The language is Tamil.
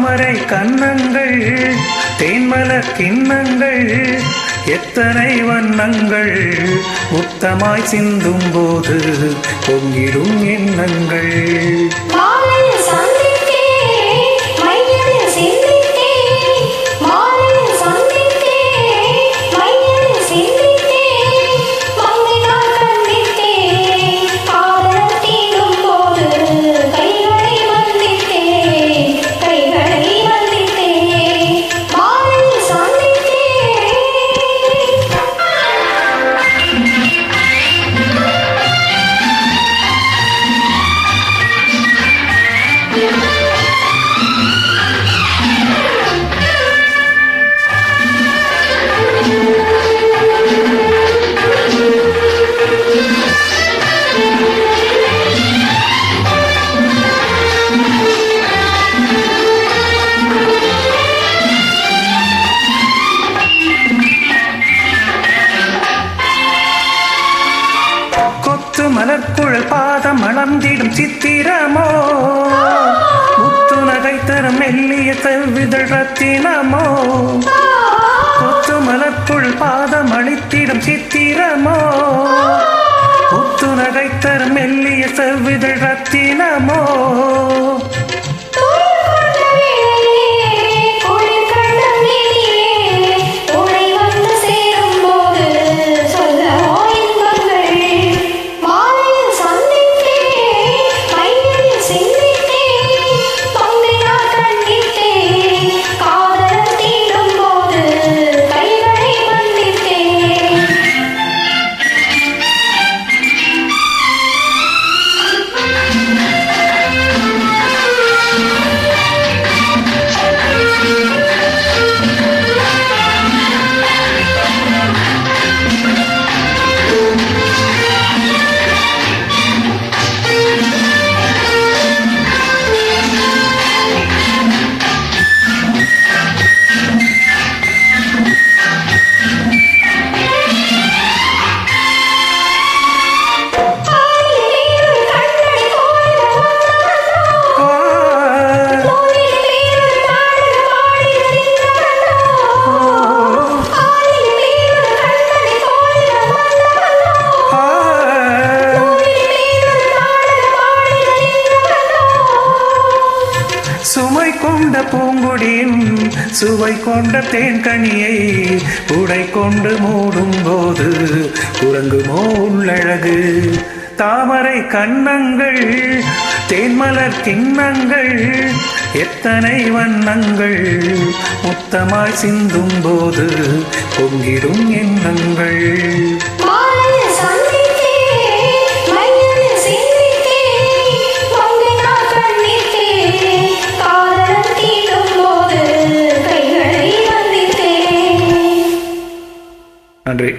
தாமரை கன்னங்கள் தேன்மலர் கிண்ணங்கள் எத்தனை வண்ணங்கள் முத்தமாய் சிந்தும் போது பொங்கிடும் எண்ணங்கள். மலர்குழல் பாதம் மலர்ந்திடும் சித்திரமோ முத்து நகை தரும் மெல்லிய செவ்விதழ் ரத்தினமோ. முத்து மலர்குழல் பாதம் அளித்திடும் சித்திரமோ முத்து நகை தரும் மெல்லிய செவ்விதழ் ரத்தினமோ. சுமை கொண்ட பூங்குடியின் சுவை கொண்ட தேன்கனியை உடை கொண்டு மூடும் போது குரங்குமோ உள்ளழகு. தாமரை கன்னங்கள் தேன்மலர் கிண்ணங்கள் எத்தனை வண்ணங்கள் முத்தமாய் சிந்தும் போது பொங்கிடும் எண்ணங்கள். நன்றி.